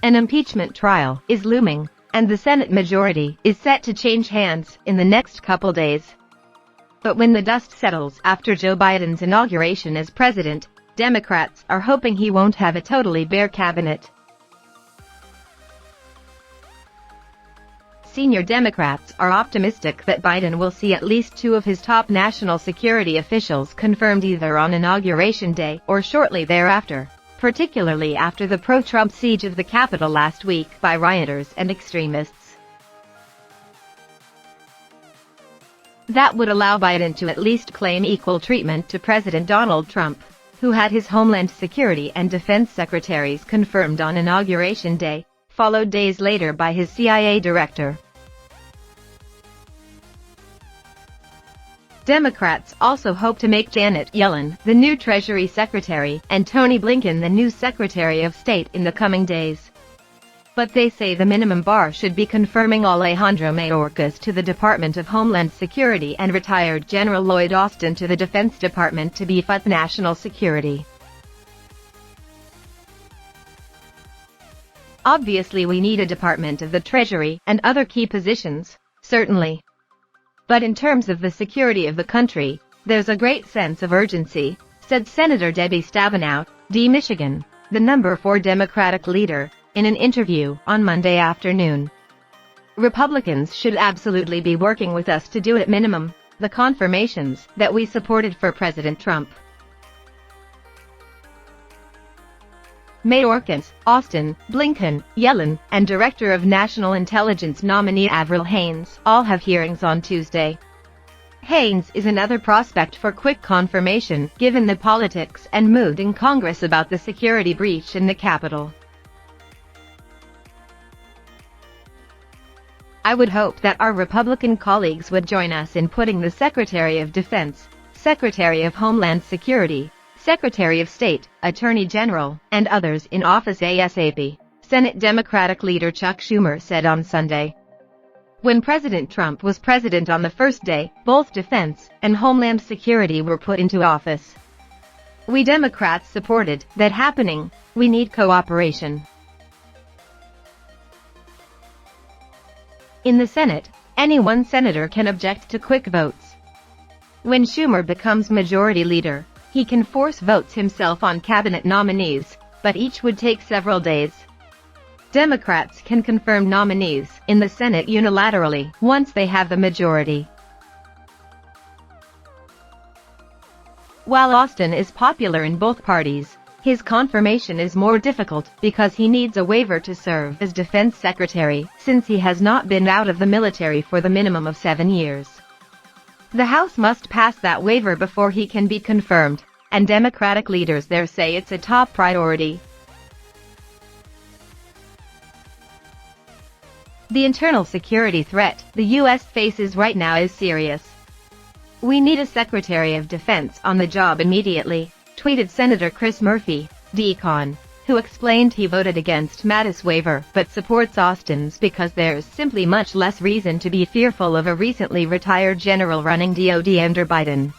An impeachment trial is looming, and the Senate majority is set to change hands in the next couple days. But when the dust settles after Joe Biden's inauguration as president, Democrats are hoping he won't have a totally bare cabinet. Senior Democrats are optimistic that Biden will see at least 2 of his top national security officials confirmed either on Inauguration Day or shortly thereafter, particularly after the pro-Trump siege of the Capitol last week by rioters and extremists. That would allow Biden to at least claim equal treatment to President Donald Trump, who had his Homeland Security and Defense secretaries confirmed on Inauguration Day, followed days later by his CIA director. Democrats also hope to make Janet Yellen the new Treasury Secretary and Tony Blinken the new Secretary of State in the coming days. But they say the minimum bar should be confirming Alejandro Mayorkas to the Department of Homeland Security and retired General Lloyd Austin to the Defense Department to beef up national security. Obviously we need a Department of the Treasury and other key positions, certainly. But in terms of the security of the country, there's a great sense of urgency, said Senator Debbie Stabenow, D. Michigan, the number 4 Democratic leader, in an interview on Monday afternoon. Republicans should absolutely be working with us to do at minimum the confirmations that we supported for President Trump. Mayorkas, Austin, Blinken, Yellen, and Director of National Intelligence nominee Avril Haines all have hearings on Tuesday. Haines is another prospect for quick confirmation given the politics and mood in Congress about the security breach in the Capitol. I would hope that our Republican colleagues would join us in putting the Secretary of Defense, Secretary of Homeland Security, Secretary of State, Attorney General, and others in office ASAP, Senate Democratic leader Chuck Schumer said on Sunday. When President Trump was president on the first day, both Defense and Homeland Security were put into office. We Democrats supported that happening. We need cooperation. In the Senate, any one senator can object to quick votes. When Schumer becomes majority leader, he can force votes himself on cabinet nominees, but each would take several days. Democrats can confirm nominees in the Senate unilaterally once they have the majority. While Austin is popular in both parties, his confirmation is more difficult because he needs a waiver to serve as Defense Secretary since he has not been out of the military for the minimum of 7 years. The House must pass that waiver before he can be confirmed, and Democratic leaders there say it's a top priority. The internal security threat the U.S. faces right now is serious. We need a Secretary of Defense on the job immediately, tweeted Senator Chris Murphy, D-Con, who explained he voted against Mattis' waiver but supports Austin's because there's simply much less reason to be fearful of a recently retired general running DoD under Biden.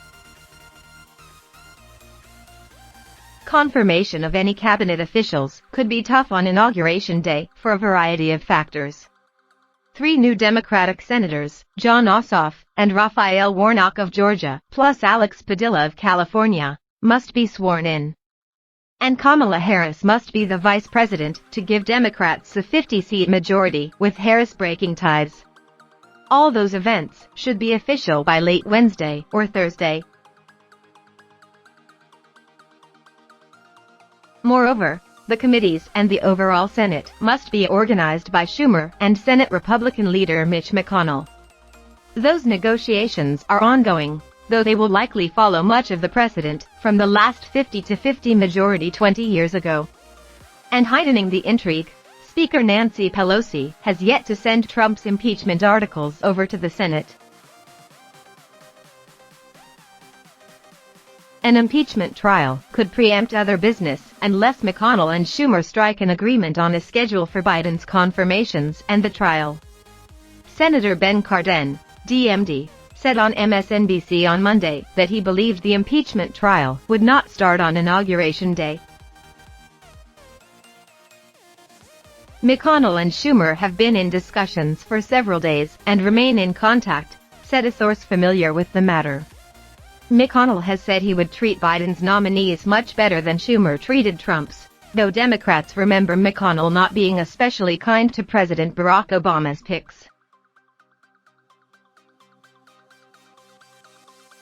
Confirmation of any cabinet officials could be tough on Inauguration Day for a variety of factors. 3 new Democratic senators, Jon Ossoff and Raphael Warnock of Georgia, plus Alex Padilla of California, must be sworn in. And Kamala Harris must be the vice president to give Democrats a 50-seat majority, with Harris breaking ties. All those events should be official by late Wednesday or Thursday. Moreover, the committees and the overall Senate must be organized by Schumer and Senate Republican leader Mitch McConnell. Those negotiations are ongoing, though they will likely follow much of the precedent from the last 50-50 majority 20 years ago. And heightening the intrigue, Speaker Nancy Pelosi has yet to send Trump's impeachment articles over to the Senate. An impeachment trial could preempt other business unless McConnell and Schumer strike an agreement on a schedule for Biden's confirmations and the trial. Senator Ben Cardin, DMD, said on MSNBC on Monday that he believed the impeachment trial would not start on Inauguration Day. McConnell and Schumer have been in discussions for several days and remain in contact, said a source familiar with the matter. McConnell has said he would treat Biden's nominees much better than Schumer treated Trump's, though Democrats remember McConnell not being especially kind to President Barack Obama's picks.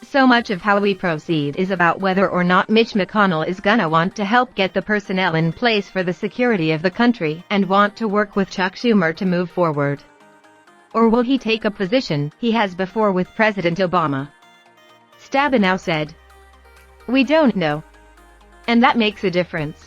So much of how we proceed is about whether or not Mitch McConnell is gonna want to help get the personnel in place for the security of the country and want to work with Chuck Schumer to move forward. Or will he take a position he has before with President Obama? Stabenow said, "We don't know. And that makes a difference.